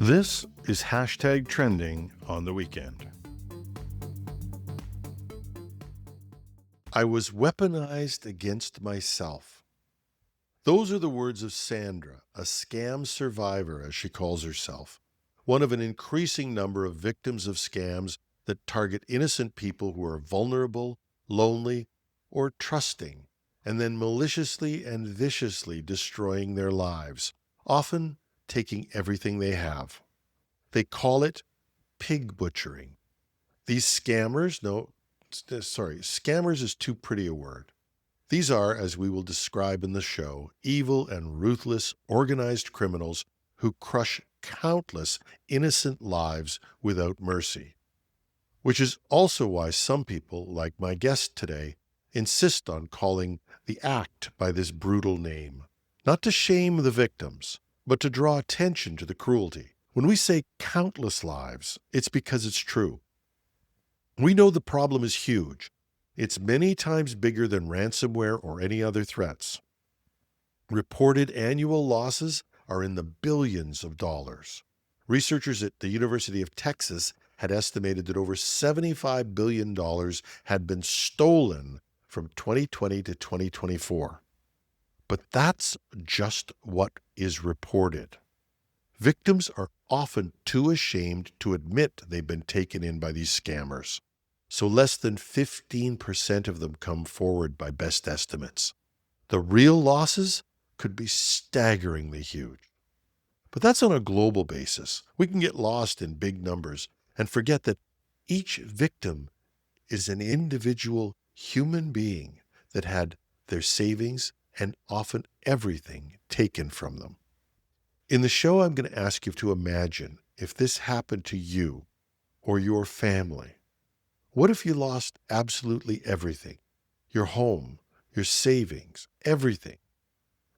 This is hashtag trending on the weekend. I was weaponized against myself. Those are the words of Sandra, a scam survivor, as she calls herself, one of an increasing number of victims of scams that target innocent people who are vulnerable, lonely, or trusting, and then maliciously and viciously destroying their lives, often taking everything they have. They call it pig butchering. These scammers, scammers is too pretty a word. These are, as we will describe in the show, evil and ruthless organized criminals who crush countless innocent lives without mercy. Which is also why some people, like my guest today, insist on calling the act by this brutal name. Not to shame the victims, but to draw attention to the cruelty. When we say countless lives, it's because it's true. We know the problem is huge. It's many times bigger than ransomware or any other threats. Reported annual losses are in the billions of dollars. Researchers at the University of Texas had estimated that over $75 billion had been stolen from 2020 to 2024. But that's just what is reported. Victims are often too ashamed to admit they've been taken in by these scammers. So less than 15% of them come forward by best estimates. The real losses could be staggeringly huge. But that's on a global basis. We can get lost in big numbers and forget that each victim is an individual human being that had their savings and often everything taken from them. In the show, I'm going to ask you to imagine if this happened to you or your family. What if you lost absolutely everything? Your home, your savings, everything.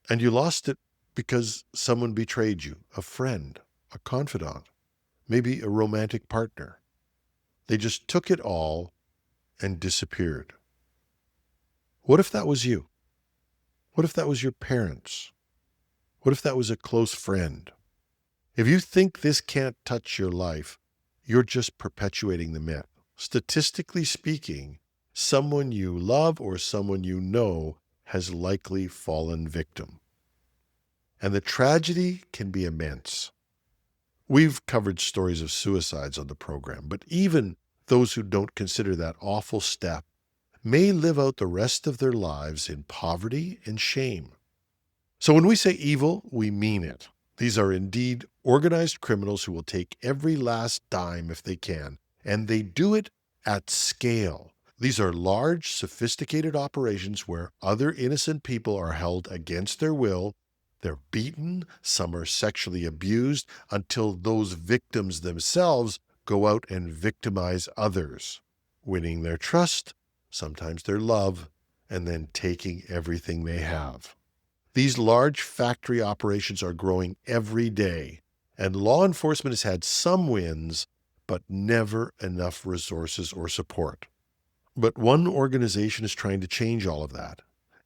And you lost it because someone betrayed you, a friend, a confidant, maybe a romantic partner. They just took it all and disappeared. What if that was you? What if that was your parents? What if that was a close friend? If you think this can't touch your life, you're just perpetuating the myth. Statistically speaking, someone you love or someone you know has likely fallen victim. And the tragedy can be immense. We've covered stories of suicides on the program, but even those who don't consider that awful step may live out the rest of their lives in poverty and shame. So when we say evil, we mean it. These are indeed organized criminals who will take every last dime if they can, and they do it at scale. These are large, sophisticated operations where other innocent people are held against their will. They're beaten, some are sexually abused, until those victims themselves go out and victimize others, winning their trust, sometimes their love, and then taking everything they have. These large factory operations are growing every day, and law enforcement has had some wins, but never enough resources or support. But one organization is trying to change all of that.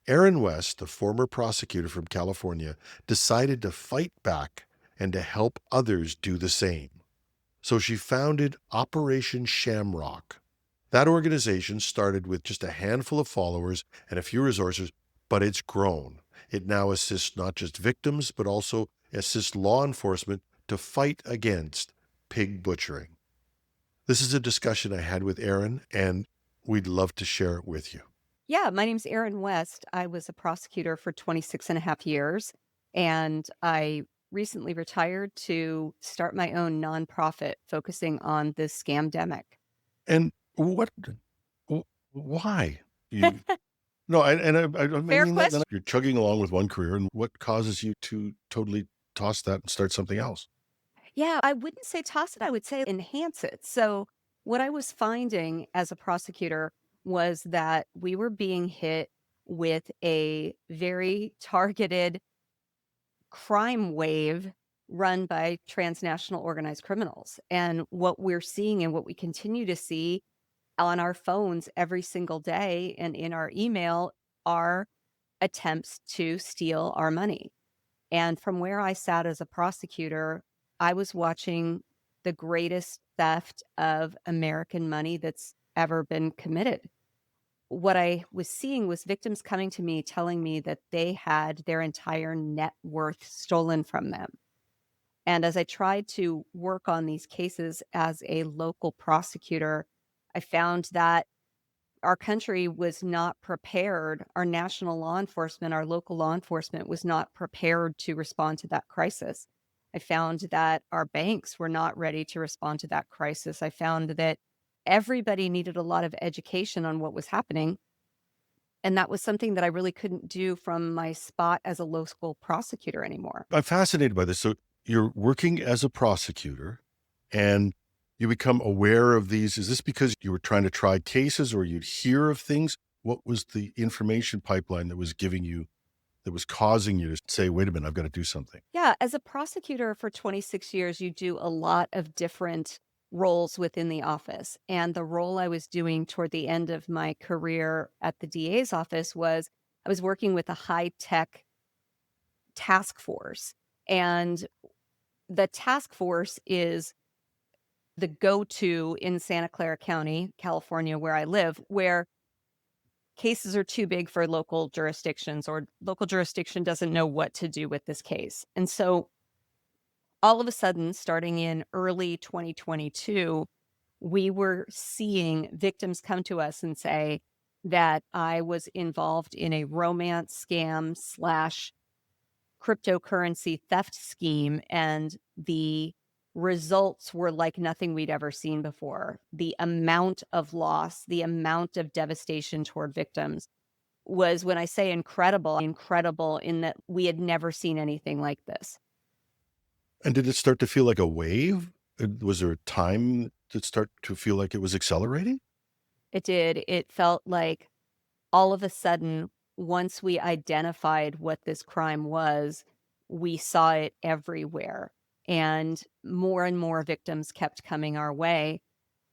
Erin West, a former prosecutor from California, decided to fight back and to help others do the same. So she founded Operation Shamrock. That organization started with just a handful of followers and a few resources, but it's grown. It now assists not just victims, but also assists law enforcement to fight against pig butchering. This is a discussion I had with Erin, and we'd love to share it with you. Yeah, my name's Erin West. I was a prosecutor for 26 and a half years, and I recently retired to start my own nonprofit focusing on this scamdemic. And why? You, no, I don't Fair mean that. Then question. you're chugging along with one career, and what causes you to totally toss that and start something else? Yeah, I wouldn't say toss it, I would say enhance it. So, what I was finding as a prosecutor was that we were being hit with a very targeted crime wave run by transnational organized criminals. And what we're seeing and what we continue to see on our phones every single day and in our email are attempts to steal our money. And from where I sat as a prosecutor, I was watching the greatest theft of American money that's ever been committed. What I was seeing was victims coming to me telling me that they had their entire net worth stolen from them. And as I tried to work on these cases as a local prosecutor, I found that our country was not prepared. Our national law enforcement, our local law enforcement was not prepared to respond to that crisis. I found that our banks were not ready to respond to that crisis. I found that everybody needed a lot of education on what was happening. And that was something that I really couldn't do from my spot as a local prosecutor anymore. I'm fascinated by this. So you're working as a prosecutor and you become aware of these. Is this because you were trying to try cases or you'd hear of things? What was the information pipeline that was giving you, that was causing you to say, wait a minute, I've got to do something? Yeah, as a prosecutor for 26 years, you do a lot of different roles within the office. And the role I was doing toward the end of my career at the DA's office was I was working with a high tech task force. And the task force is the go to in Santa Clara County, California, where I live, where cases are too big for local jurisdictions or local jurisdiction doesn't know what to do with this case. And so all of a sudden, starting in early 2022, we were seeing victims come to us and say that I was involved in a romance scam slash cryptocurrency theft scheme, and the results were like nothing we'd ever seen before. The amount of loss, the amount of devastation toward victims was, when I say incredible, incredible in that we had never seen anything like this. And did it start to feel like a wave? Was there a time that start to feel like it was accelerating? It did. It felt like all of a sudden, once we identified what this crime was, we saw it everywhere. And more victims kept coming our way.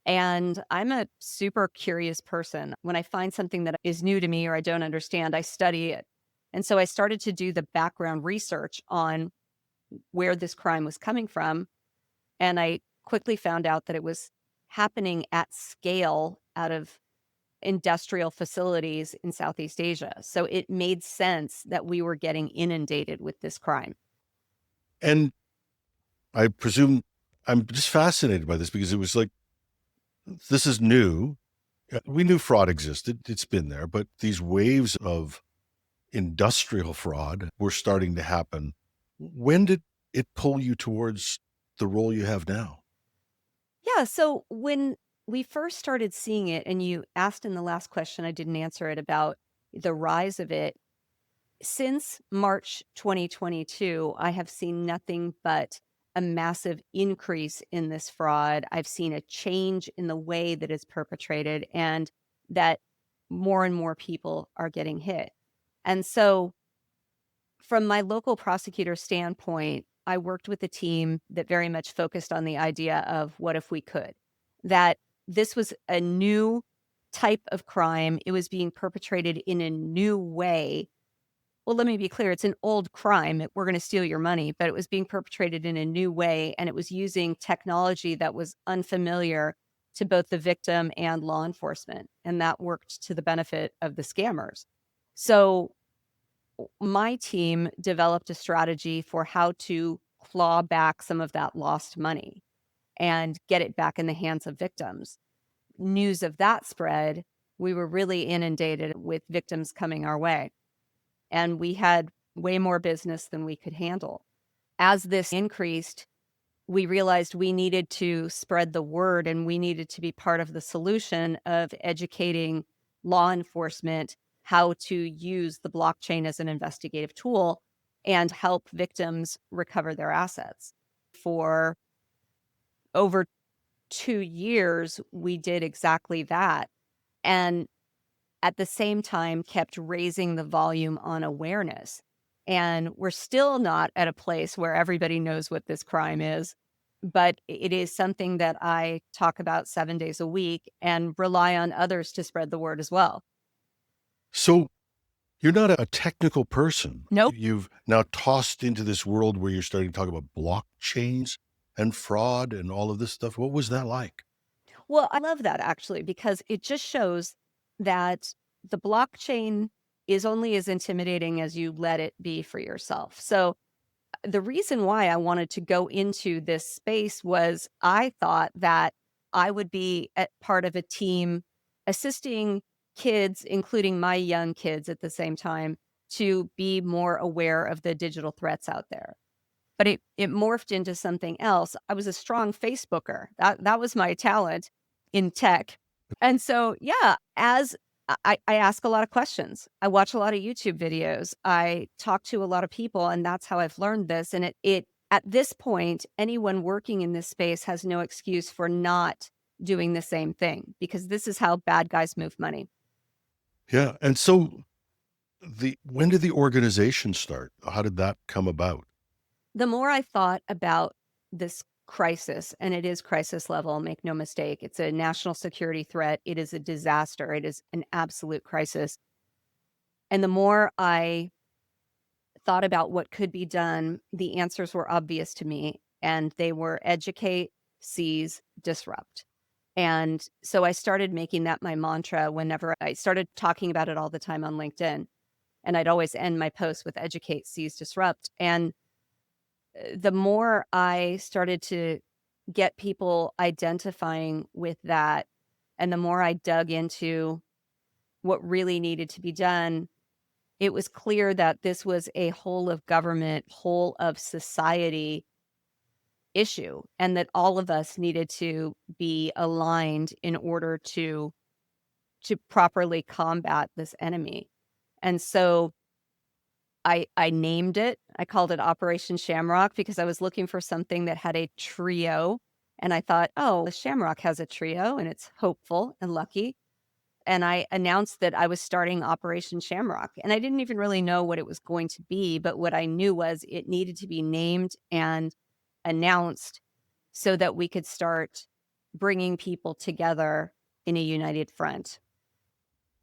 And I'm a super curious person. When I find something that is new to me or I don't understand, I study it. And so I started to do the background research on where this crime was coming from. And I quickly found out that it was happening at scale out of industrial facilities in Southeast Asia. So it made sense that we were getting inundated with this crime. And I presume I'm just fascinated by this because it was like, this is new. We knew fraud existed, it's been there, but these waves of industrial fraud were starting to happen. When did it pull you towards the role you have now? Yeah. So when we first started seeing it, and you asked in the last question, I didn't answer it about the rise of it. Since March 2022, I have seen nothing but a massive increase in this fraud. I've seen a change in the way that it's perpetrated, and that more and more people are getting hit. And so, from my local prosecutor standpoint, I worked with a team that very much focused on the idea of what if we could, that this was a new type of crime. It was being perpetrated in a new way. Well, let me be clear, it's an old crime. We're going to steal your money, but it was being perpetrated in a new way, and it was using technology that was unfamiliar to both the victim and law enforcement, and that worked to the benefit of the scammers. So, my team developed a strategy for how to claw back some of that lost money and get it back in the hands of victims. News of that spread, we were really inundated with victims coming our way, and we had way more business than we could handle. As this increased, we realized we needed to spread the word, and we needed to be part of the solution of educating law enforcement how to use the blockchain as an investigative tool and help victims recover their assets. For over 2 years, we did exactly that. And at the same time kept raising the volume on awareness. And we're still not at a place where everybody knows what this crime is, but it is something that I talk about 7 days a week and rely on others to spread the word as well. So you're not a technical person. Nope. You've now tossed into this world where you're starting to talk about blockchains. and fraud and all of this stuff. What was that like? Well, I love that actually because it just shows that the blockchain is only as intimidating as you let it be for yourself. So, the reason why I wanted to go into this space was I thought that I would be at part of a team assisting kids, including my young kids at the same time, to be more aware of the digital threats out there. But it morphed into something else. I was a strong Facebooker. That was my talent in tech. And so, yeah, as I ask a lot of questions. I watch a lot of YouTube videos. I talk to a lot of people, and that's how I've learned this. And it at this point, anyone working in this space has no excuse for not doing the same thing because this is how bad guys move money. Yeah. And so the when did the organization start? How did that come about? The more I thought about this crisis, and it is crisis level, make no mistake, it's a national security threat. It is a disaster. It is an absolute crisis. And the more I thought about what could be done, the answers were obvious to me, and they were educate, seize, disrupt. And so I started making that my mantra whenever I started talking about it all the time on LinkedIn. And I'd always end my posts with educate, seize, disrupt. And the more I started to get people identifying with that, and the more I dug into what really needed to be done, it was clear that this was a whole of government, whole of society issue, and that all of us needed to be aligned in order to properly combat this enemy. And so I named it. I called it Operation Shamrock because I was looking for something that had a trio. And I thought, oh, the Shamrock has a trio and it's hopeful and lucky. And I announced that I was starting Operation Shamrock. And I didn't even really know what it was going to be. But what I knew was it needed to be named and announced so that we could start bringing people together in a united front.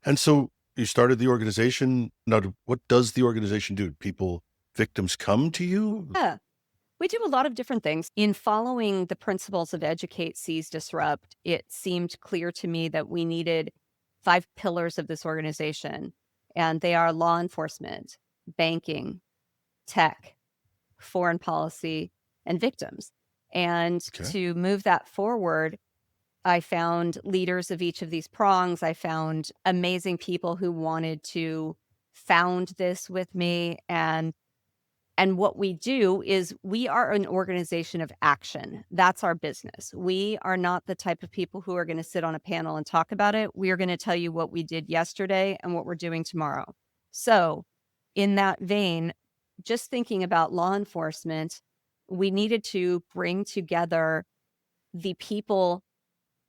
And so you started the organization. Now, what does the organization do? Victims come to you? Yeah. We do a lot of different things. In following the principles of educate, seize, disrupt, it seemed clear to me that we needed 5 pillars of this organization, and they are law enforcement, banking, tech, foreign policy, and victims. And Okay. to move that forward, I found leaders of each of these prongs. I found amazing people who wanted to found this with me, and what we do is we are an organization of action. That's our business. We are not the type of people who are going to sit on a panel and talk about it. We are going to tell you what we did yesterday and what we're doing tomorrow. So, in that vein, just thinking about law enforcement, we needed to bring together the people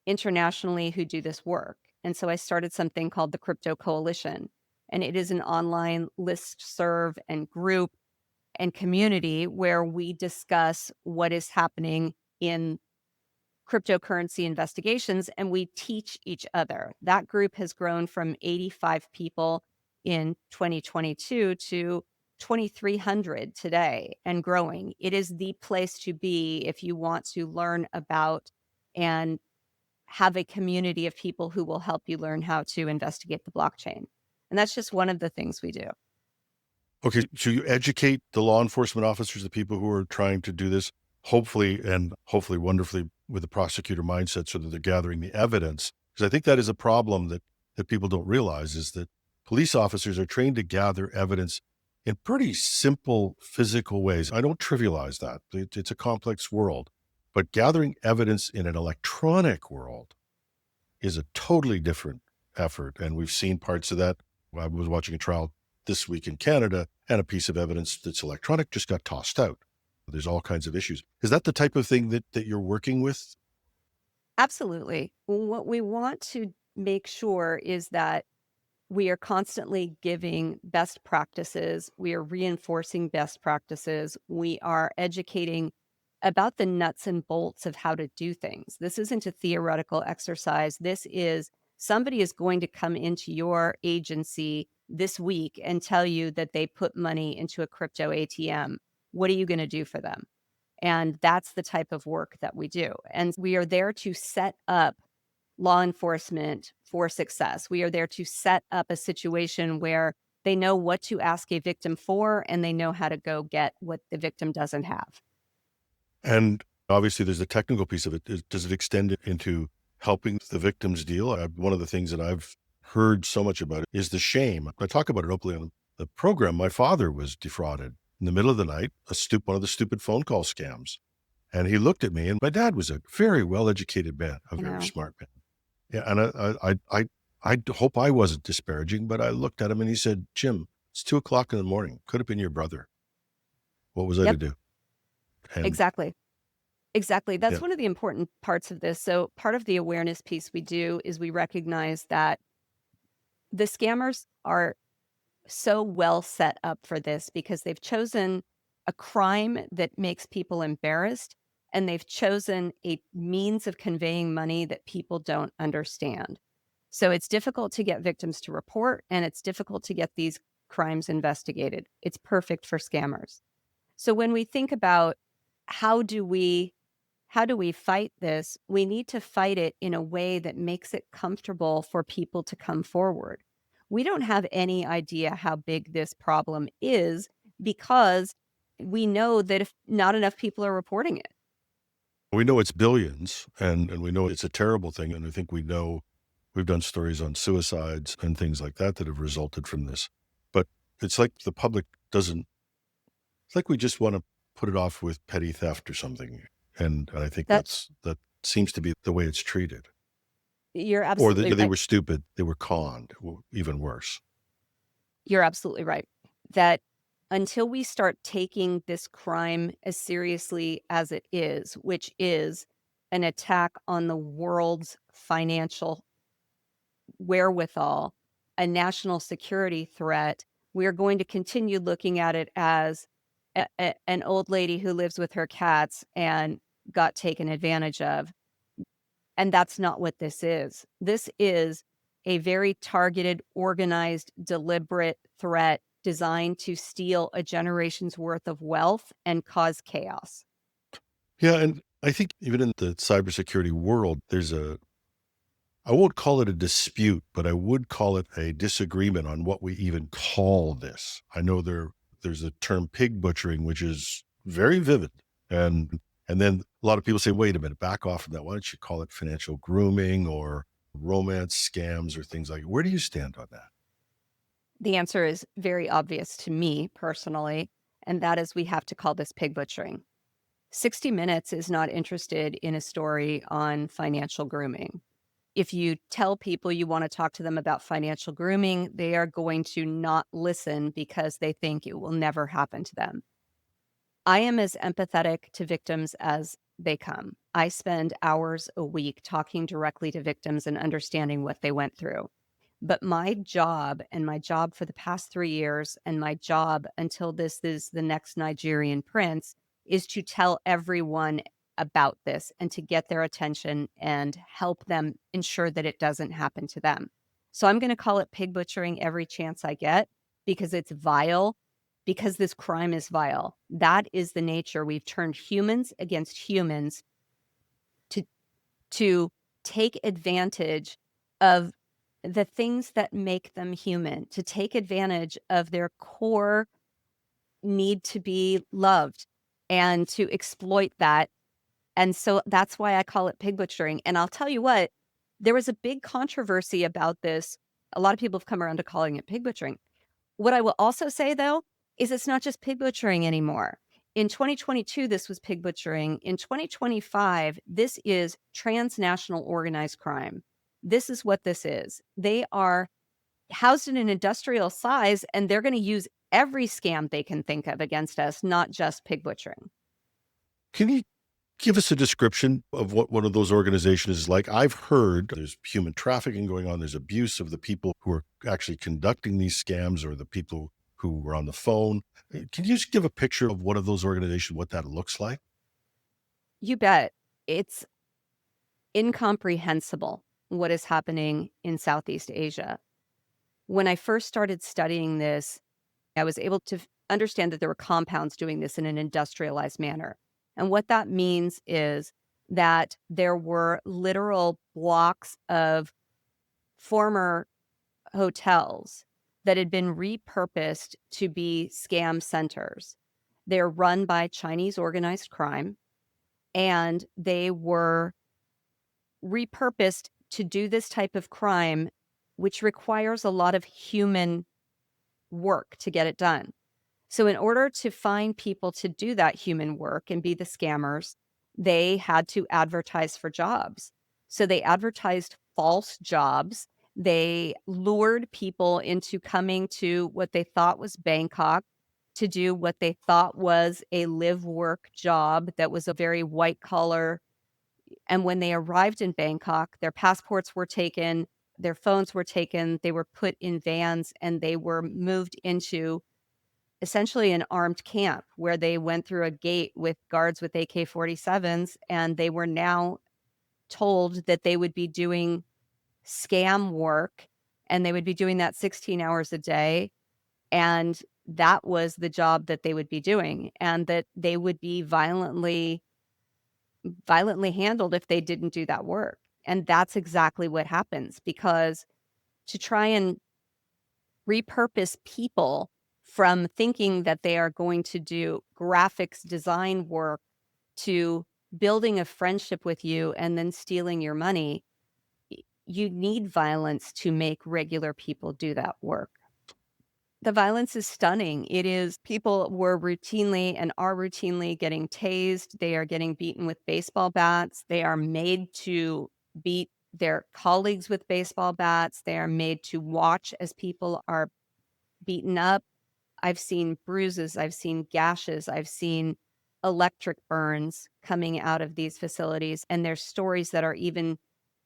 internationally who do this work. And so I started something called the Crypto Coalition. And it is an online list serve and group and community where we discuss what is happening in cryptocurrency investigations and we teach each other. That group has grown from 85 people in 2022 to 2,300 today and growing. It is the place to be if you want to learn about and have a community of people who will help you learn how to investigate the blockchain. And that's just one of the things we do. Okay. So you educate the law enforcement officers, the people who are trying to do this, hopefully wonderfully with a prosecutor mindset so that they're gathering the evidence. Because I think that is a problem that people don't realize is that police officers are trained to gather evidence in pretty simple physical ways. I don't trivialize that. It's a complex world. But gathering evidence in an electronic world is a totally different effort. And we've seen parts of that. I was watching a trial this week in Canada, and a piece of evidence that's electronic just got tossed out. There's all kinds of issues. Is that the type of thing that you're working with? Absolutely. What we want to make sure is that we are constantly giving best practices. We are reinforcing best practices. We are educating about the nuts and bolts of how to do things. This isn't a theoretical exercise. This is somebody is going to come into your agency this week and tell you that they put money into a crypto ATM. What are you going to do for them? And that's the type of work that we do. And we are there to set up law enforcement for success. We are there to set up a situation where they know what to ask a victim for and they know how to go get what the victim doesn't have. And obviously, there's the technical piece of it. Does it extend into helping the victims deal? One of the things that I've heard so much about is the shame. I talk about it openly on the program. My father was defrauded in the middle of the night, one of the stupid phone call scams. And he looked at me, and my dad was a very well-educated man, a You very know, smart man. Yeah, and I hope I wasn't disparaging, but I looked at him and he said, "Jim, it's 2 o'clock in the morning. Could have been your brother. What was I to yep, do?" And exactly. Exactly. That's yeah, one of the important parts of this. So, part of the awareness piece we do is we recognize that the scammers are so well set up for this because they've chosen a crime that makes people embarrassed and they've chosen a means of conveying money that people don't understand. So it's difficult to get victims to report and it's difficult to get these crimes investigated. It's perfect for scammers. So when we think about how do we how do we fight this? We need to fight it in a way that makes it comfortable for people to come forward. We don't have any idea how big this problem is because we know that if not enough people are reporting it. we know it's billions, and we know it's a terrible thing, and I think we know we've done stories on suicides and things like that that have resulted from this. But it's like the public doesn't it's like we just wanna put it off with petty theft or something, and I think That that seems to be the way it's treated. you're Or absolutely they right. were stupid, they were conned, even worse. You're absolutely right. That until we start taking this crime as seriously as it is, which is an attack on the world's financial wherewithal, a national security threat, we're going to continue looking at it as an old lady who lives with her cats and got taken advantage of. And that's not what this is. This is a very targeted, organized, deliberate threat designed to steal a generation's worth of wealth and cause chaos. Yeah, and I think even in the cybersecurity world, I won't call it a dispute, but I would call it a disagreement on what we even call this. I know there's a term pig butchering, which is very vivid. And then a lot of people say, wait a minute, back off from that. Why don't you call it financial grooming or romance scams or things like where do you stand on that? The answer is very obvious to me personally, and that is we have to call this pig butchering. 60 Minutes is not interested in a story on financial grooming. If you tell people you want to talk to them about financial grooming, they are going to not listen because they think it will never happen to them. I am as empathetic to victims as they come. I spend hours a week talking directly to victims and understanding what they went through. But my job and my job for the past 3 years and my job until this is the next Nigerian prince is to tell everyone about this and to get their attention and help them ensure that it doesn't happen to them. So I'm going to call it pig butchering every chance I get because it's vile, because this crime is vile. That is the nature. We've turned humans against humans to to take advantage of the things that make them human, to take advantage of their core need to be loved and to exploit that. And so that's why I call it pig butchering. And I'll tell you what, there was a big controversy about this. A lot of people have come around to calling it pig butchering. What I will also say, though, is it's not just pig butchering anymore. In 2022, this was pig butchering. In 2025, this is transnational organized crime. This is what this is. They are housed in an industrial size, and they're going to use every scam they can think of against us, not just pig butchering. Can you give us a description of what one of those organizations is like? I've heard there's human trafficking going on, there's abuse of the people who are actually conducting these scams or the people who were on the phone. Can you just give a picture of one of those organizations, what that looks like? You bet. It's incomprehensible what is happening in Southeast Asia. When I first started studying this, I was able to understand that there were compounds doing this in an industrialized manner. And what that means is that there were literal blocks of former hotels that had been repurposed to be scam centers. They're run by Chinese organized crime, and they were repurposed to do this type of crime, which requires a lot of human work to get it done. So, in order to find people to do that human work and be the scammers, they had to advertise for jobs. So, they advertised false jobs. They lured people into coming to what they thought was Bangkok to do what they thought was a live work job that was a very white collar. And when they arrived in Bangkok, their passports were taken, their phones were taken, they were put in vans, and they were moved into essentially an armed camp where they went through a gate with guards with AK-47s, and they were now told that they would be doing scam work, and they would be doing that 16 hours a day, and that was the job that they would be doing, and that they would be violently handled if they didn't do that work. And that's exactly what happens, because to try and repurpose people from thinking that they are going to do graphics design work to building a friendship with you and then stealing your money, you need violence to make regular people do that work. The violence is stunning. It is people were routinely and are routinely getting tased. They are getting beaten with baseball bats. They are made to beat their colleagues with baseball bats. They are made to watch as people are beaten up. I've seen bruises, I've seen gashes, I've seen electric burns coming out of these facilities, and there's stories that are even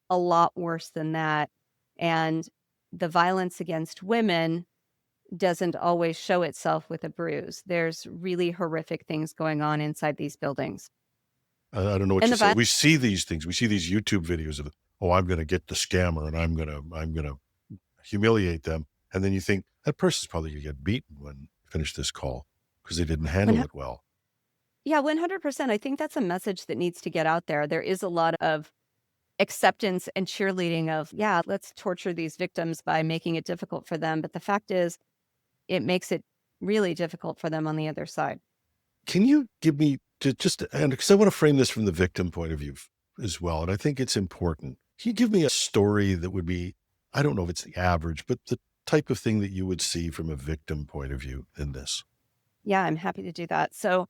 a lot worse than that. And the violence against women doesn't always show itself with a bruise. There's really horrific things going on inside these buildings. I don't know what And you the say. violence. We see these things. We see these YouTube videos of, oh, I'm going to get the scammer and I'm going to humiliate them. And then you think that person's probably going to get beaten when you finish this call because they didn't handle it well. Yeah, 100%. I think that's a message that needs to get out there. There is a lot of acceptance and cheerleading of, yeah, let's torture these victims by making it difficult for them. But the fact is, it makes it really difficult for them on the other side. Can you give me just, and because I want to frame this from the victim point of view as well, and I think it's important. Can you give me a story that would be, I don't know if it's the average, but the type of thing that you would see from a victim point of view in this? Yeah, I'm happy to do that. So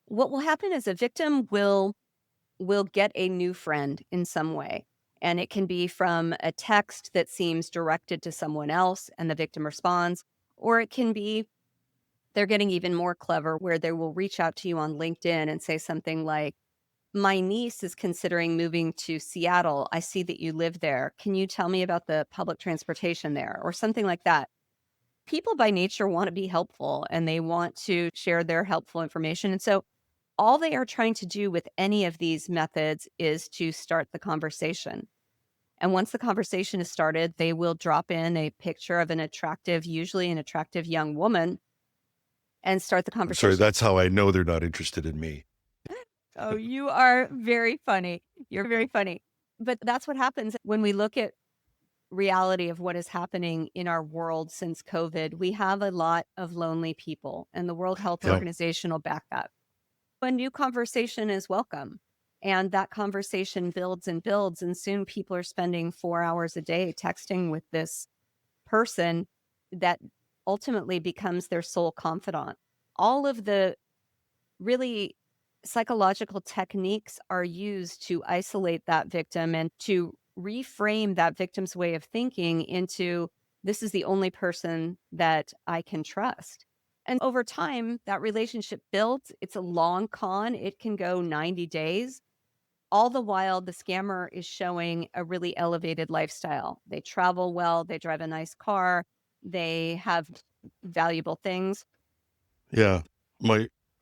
what will happen is a victim will get a new friend in some way. And it can be from a text that seems directed to someone else and the victim responds, or it can be they're getting even more clever where they will reach out to you on LinkedIn and say something like, "My niece is considering moving to Seattle. I see that you live there. Can you tell me about the public transportation there?" Or something like that. People by nature want to be helpful and they want to share their helpful information. And so all they are trying to do with any of these methods is to start the conversation. And once the conversation is started, they will drop in a picture of an attractive, usually an attractive young woman, and start the I'm sorry, conversation. that's how I know they're not interested in me. Oh, you are very funny. You're very funny. But that's what happens when we look at reality of what is happening in our world since COVID. We have a lot of lonely people, and the World Health Yeah. Organization will back that. A new conversation is welcome. And that conversation builds and builds. And soon people are spending 4 hours a day texting with this person that ultimately becomes their sole confidant. All of the really psychological techniques are used to isolate that victim and to reframe that victim's way of thinking into this is the only person that I can trust. And over time, that relationship builds. It's a long con. It can go 90 days. All the while, the scammer is showing a really elevated lifestyle. They travel well, they drive a nice car, they have valuable things. Yeah.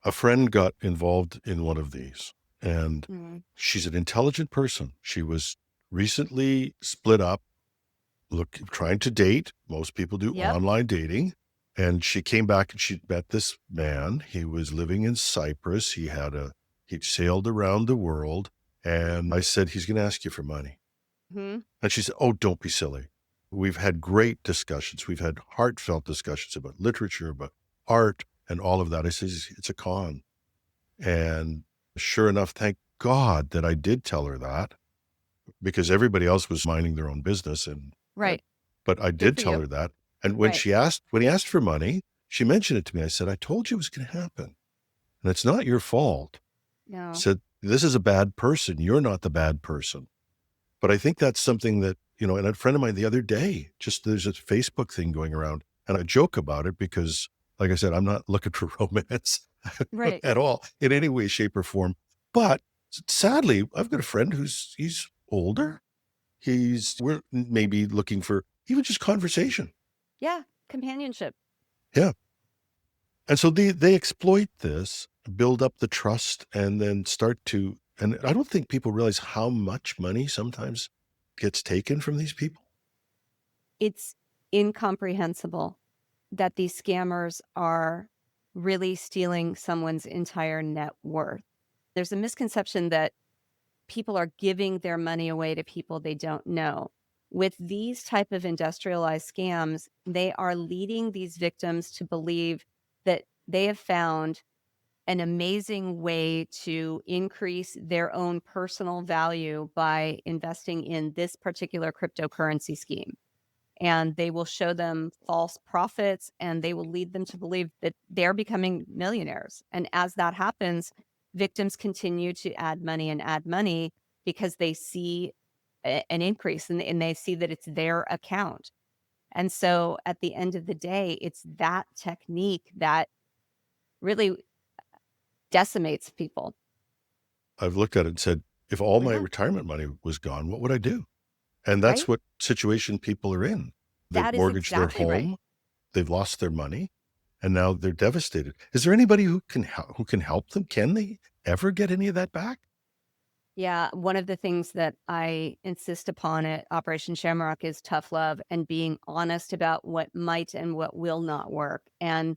A friend got involved in one of these, and Mm. she's an intelligent person. She was recently split up, trying to date. Most people do Yep. online dating. And she came back and she met this man. He was living in Cyprus. He had a He'd sailed around the world, and I said, "He's gonna ask you for money." Hmm. And she said, "Oh, don't be silly. We've had great discussions. We've had heartfelt discussions about literature, about art, and all of that." I says, "It's a con." And sure enough, thank God that I did tell her that, because everybody else was minding their own business, and Right. but I Good did for tell you. her that. And Right. when he asked for money, she mentioned it to me. I said, "I told you it was gonna happen, and it's not your fault." No. Said, "This is a bad person. You're not the bad person." But I think that's something that, and a friend of mine the other day, just there's a Facebook thing going around, and I joke about it because, like I said, I'm not looking for romance Right. at all in any way, shape, or form. But sadly, I've got a friend he's older. We're maybe looking for even just conversation. Yeah. Companionship. Yeah. And so they exploit this, build up the trust, and then start to, and I don't think people realize how much money sometimes gets taken from these people. It's incomprehensible that these scammers are really stealing someone's entire net worth. There's a misconception that people are giving their money away to people they don't know. With these type of industrialized scams, they are leading these victims to believe that they have found an amazing way to increase their own personal value by investing in this particular cryptocurrency scheme. And they will show them false profits and they will lead them to believe that they're becoming millionaires. And as that happens, victims continue to add money because they see an increase and they see that it's their account. And so at the end of the day, it's that technique that really decimates people. I've looked at it and said, if all my Yeah. retirement money was gone, what would I do? And that's Right? what situation people are in. They've That is mortgaged their exactly right. home, they've lost their money, and now they're devastated. Is there anybody who can help them? Can they ever get any of that back? Yeah, one of the things that I insist upon at Operation Shamrock is tough love and being honest about what might and what will not work. And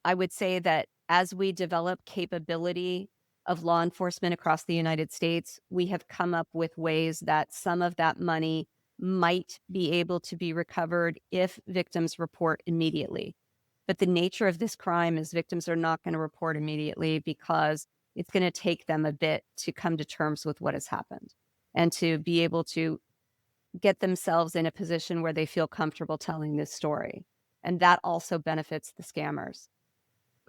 I would say that as we develop capability of law enforcement across the United States, we have come up with ways that some of that money might be able to be recovered if victims report immediately. But the nature of this crime is victims are not going to report immediately because it's going to take them a bit to come to terms with what has happened and to be able to get themselves in a position where they feel comfortable telling this story. And that also benefits the scammers.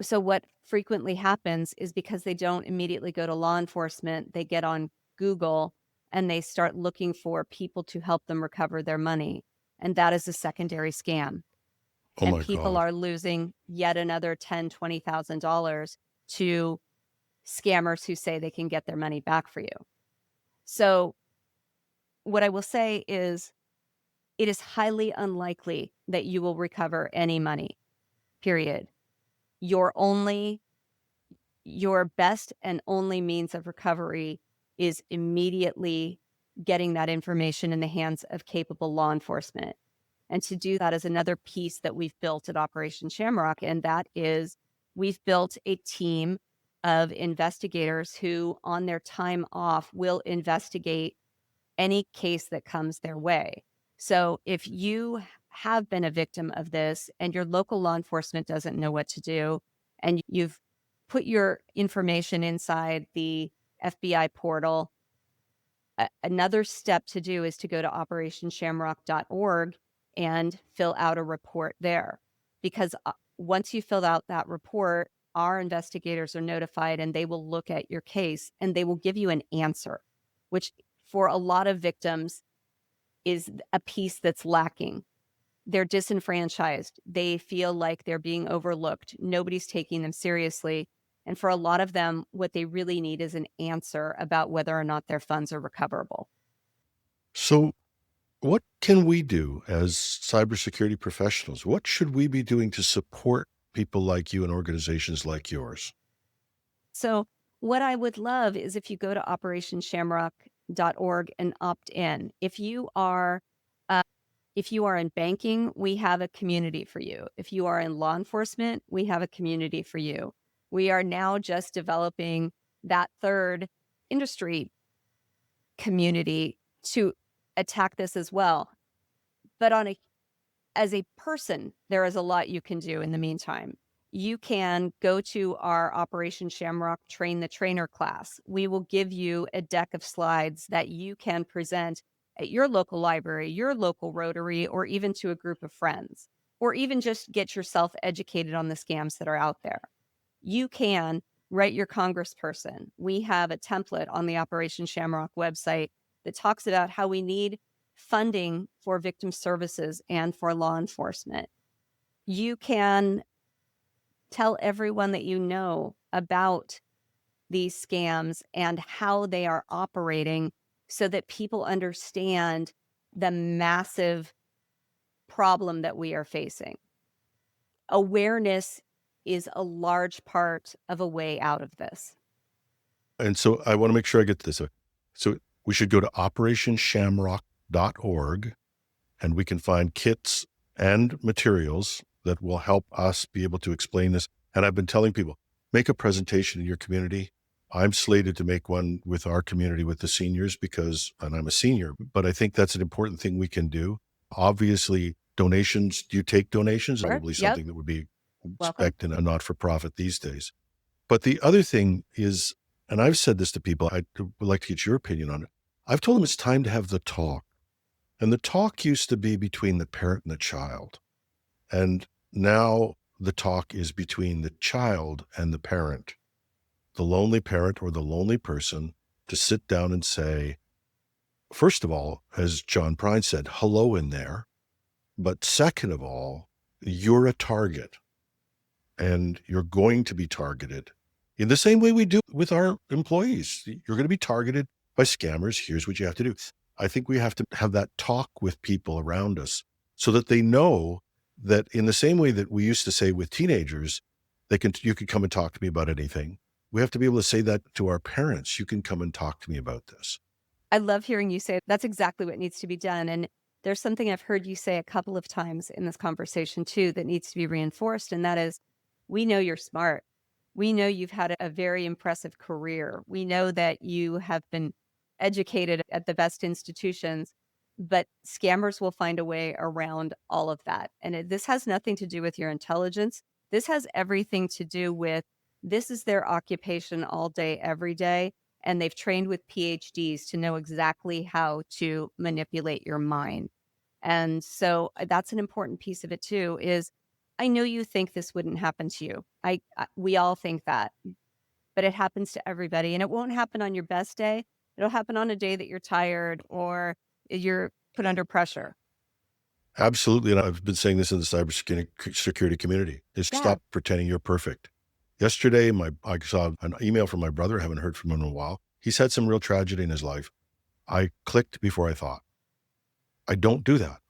So, what frequently happens is because they don't immediately go to law enforcement, they get on Google and they start looking for people to help them recover their money. And that is a secondary scam, Oh and my people God. are losing yet another $10,000 $20,000 to scammers who say they can get their money back for you. So what I will say is it is highly unlikely that you will recover any money, period. Your only your best and only means of recovery is immediately getting that information in the hands of capable law enforcement. And to do that is another piece that we've built at Operation Shamrock, and that is we've built a team of investigators who, on their time off, will investigate any case that comes their way. So if you have been a victim of this and your local law enforcement doesn't know what to do, and you've put your information inside the FBI portal, another step to do is to go to operationshamrock.org and fill out a report there. Because once you fill out that report, our investigators are notified and they will look at your case and they will give you an answer, which for a lot of victims is a piece that's lacking. They're disenfranchised. They feel like they're being overlooked. Nobody's taking them seriously. And for a lot of them, what they really need is an answer about whether or not their funds are recoverable. So what can we do as cybersecurity professionals? What should we be doing to support people like you and organizations like yours? So, what I would love is if you go to operationshamrock.org and opt in. Uh, if you are in banking, we have a community for you. If you are in law enforcement, we have a community for you. We are now just developing that third industry community to attack this as well. But as a person, there is a lot you can do in the meantime. You can go to our Operation Shamrock Train the Trainer class. We will give you a deck of slides that you can present at your local library, your local Rotary, or even to a group of friends, or even just get yourself educated on the scams that are out there. You can write your congressperson. We have a template on the Operation Shamrock website that talks about how we need funding for victim services and for law enforcement. You can tell everyone that you know about these scams and how they are operating so that people understand the massive problem that we are facing. Awareness is a large part of a way out of this. And so I want to make sure I get this. So we should go to operationshamrock.org and we can find kits and materials that will help us be able to explain this. And I've been telling people, make a presentation in your community. I'm slated to make one with our community, with the seniors, and I'm a senior, but I think that's an important thing we can do. Obviously, donations, do you take donations? Sure. Probably Yep. something that would be Welcome. expected in a not-for-profit these days. But the other thing is, and I've said this to people, I would like to get your opinion on it. I've told them it's time to have the talk. And the talk used to be between the parent and the child. And now the talk is between the child and the parent, the lonely parent or the lonely person, to sit down and say, first of all, as John Prine said, hello in there. But second of all, you're a target and you're going to be targeted in the same way we do with our employees. You're going to be targeted by scammers. Here's what you have to do. I think we have to have that talk with people around us so that they know that in the same way that we used to say with teenagers, you can come and talk to me about anything. We have to be able to say that to our parents. You can come and talk to me about this. I love hearing you say that's exactly what needs to be done. And there's something I've heard you say a couple of times in this conversation too that needs to be reinforced. And that is, we know you're smart. We know you've had a very impressive career. We know that you have been educated at the best institutions, but scammers will find a way around all of that. And this has nothing to do with your intelligence. This has everything to do with this is their occupation all day, every day. And they've trained with PhDs to know exactly how to manipulate your mind. And so that's an important piece of it too, is I know you think this wouldn't happen to you. We all think that, but it happens to everybody and it won't happen on your best day. It'll happen on a day that you're tired or you're put under pressure. Absolutely. And I've been saying this in the cybersecurity community is Yeah. stop pretending you're perfect. Yesterday, I saw an email from my brother. I haven't heard from him in a while. He's had some real tragedy in his life. I clicked before I thought. I don't do that.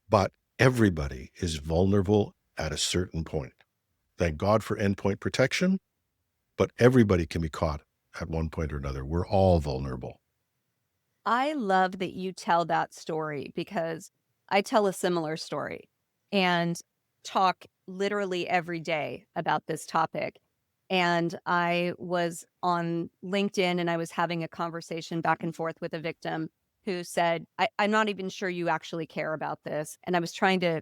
But everybody is vulnerable at a certain point. Thank God for endpoint protection, but everybody can be caught at one point or another. We're all vulnerable. I love that you tell that story because I tell a similar story and talk literally every day about this topic. And I was on LinkedIn and I was having a conversation back and forth with a victim who said, I'm not even sure you actually care about this. And I was trying to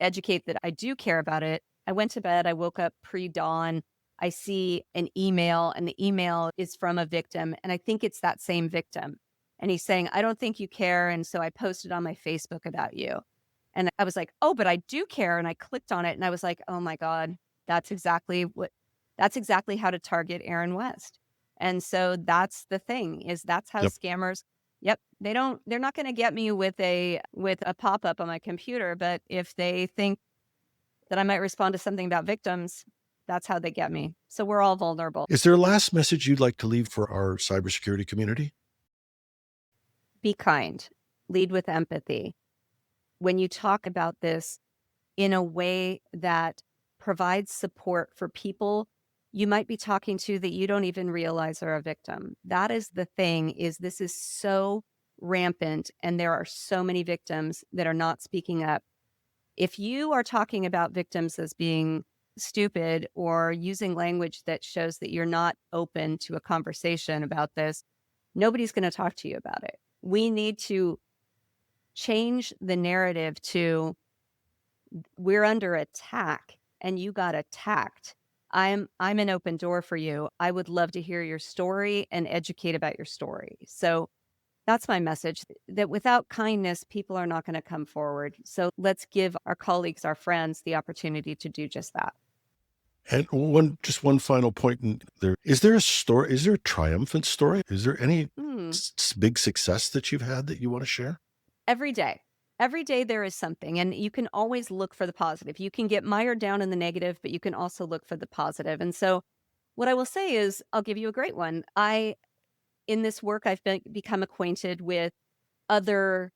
educate that I do care about it. I went to bed, I woke up pre dawn. I see an email, and the email is from a victim. And I think it's that same victim. And he's saying, I don't think you care. And so I posted on my Facebook about you. And I was like, oh, but I do care. And I clicked on it and I was like, oh my God, that's exactly how to target Erin West. And so that's the thing is that's how Yep. scammers, yep, they're not going to get me with a pop-up on my computer, but if they think that I might respond to something about victims, that's how they get me. So we're all vulnerable. Is there a last message you'd like to leave for our cybersecurity community? Be kind, lead with empathy. When you talk about this in a way that provides support for people you might be talking to that you don't even realize are a victim. That is the thing is this is so rampant and there are so many victims that are not speaking up. If you are talking about victims as being stupid or using language that shows that you're not open to a conversation about this, nobody's going to talk to you about it. We need to change the narrative to we're under attack and you got attacked. I'm an open door for you. I would love to hear your story and educate about your story. So that's my message, that without kindness, people are not going to come forward. So let's give our colleagues, our friends, the opportunity to do just that. And just one final point in there. Is there a story? Is there a triumphant story? Is there any big success that you've had that you want to share? Every day. Every day there is something, and you can always look for the positive. You can get mired down in the negative, but you can also look for the positive. And so what I will say is, I'll give you a great one. In this work, I've become acquainted with other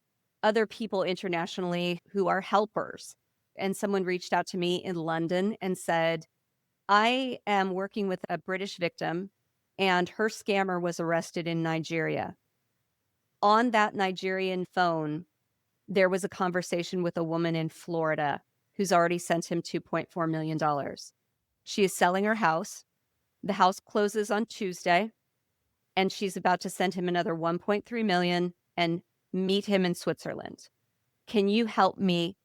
people internationally who are helpers. And someone reached out to me in London and said, I am working with a British victim, and her scammer was arrested in Nigeria. On that Nigerian phone, there was a conversation with a woman in Florida who's already sent him $2.4 million. She is selling her house. The house closes on Tuesday, and she's about to send him another 1.3 million and meet him in Switzerland. Can you help me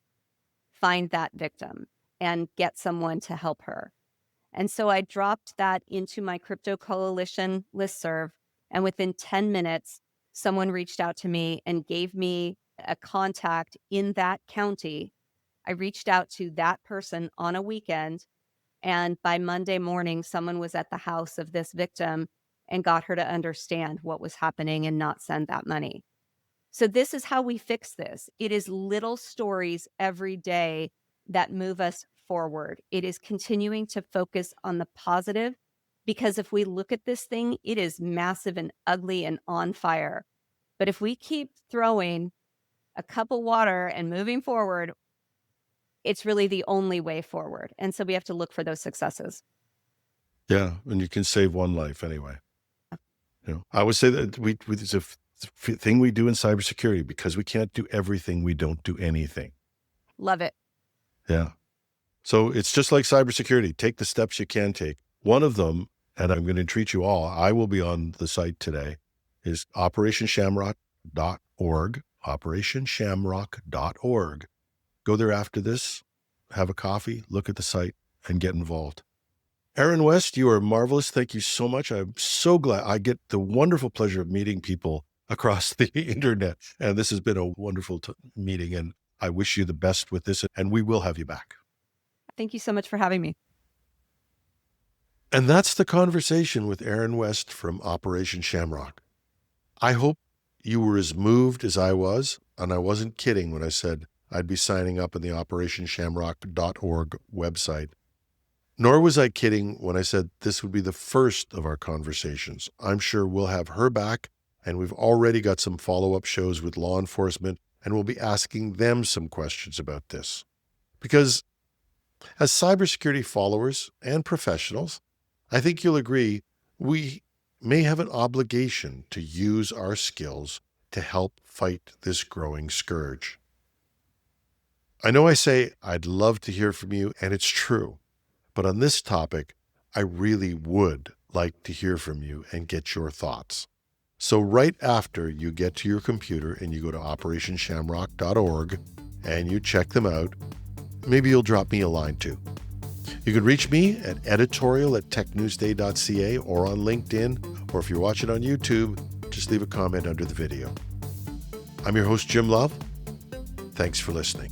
find that victim and get someone to help her? And so I dropped that into my Crypto Coalition listserv, and within 10 minutes, someone reached out to me and gave me a contact in that county. I reached out to that person on a weekend, and by Monday morning, someone was at the house of this victim and got her to understand what was happening and not send that money. So this is how we fix this. It is little stories every day that move us forward. It is continuing to focus on the positive, because if we look at this thing, it is massive and ugly and on fire. But if we keep throwing a cup of water and moving forward, it's really the only way forward. And so we have to look for those successes. Yeah, and you can save one life anyway. I would say that it's a thing we do in cybersecurity, because we can't do everything. We don't do anything. Love it. Yeah. So it's just like cybersecurity. Take the steps you can take. One of them, and I'm going to treat you all, I will be on the site today, is operationshamrock.org, operationshamrock.org. Go there after this, have a coffee, look at the site, and get involved. Erin West, you are marvelous. Thank you so much. I'm so glad I get the wonderful pleasure of meeting people across the internet. And this has been a wonderful meeting, and I wish you the best with this, and we will have you back. Thank you so much for having me. And that's the conversation with Erin West from Operation Shamrock. I hope you were as moved as I was, and I wasn't kidding when I said I'd be signing up on the operationshamrock.org website. Nor was I kidding when I said this would be the first of our conversations. I'm sure we'll have her back, and we've already got some follow-up shows with law enforcement, and we'll be asking them some questions about this. Because as cybersecurity followers and professionals, I think you'll agree we may have an obligation to use our skills to help fight this growing scourge. I know I say I'd love to hear from you, and it's true. But on this topic, I really would like to hear from you and get your thoughts. So right after you get to your computer and you go to operationshamrock.org and you check them out, maybe you'll drop me a line too. You can reach me at editorial@technewsday.ca or on LinkedIn, or if you're watching on YouTube, just leave a comment under the video. I'm your host, Jim Love. Thanks for listening.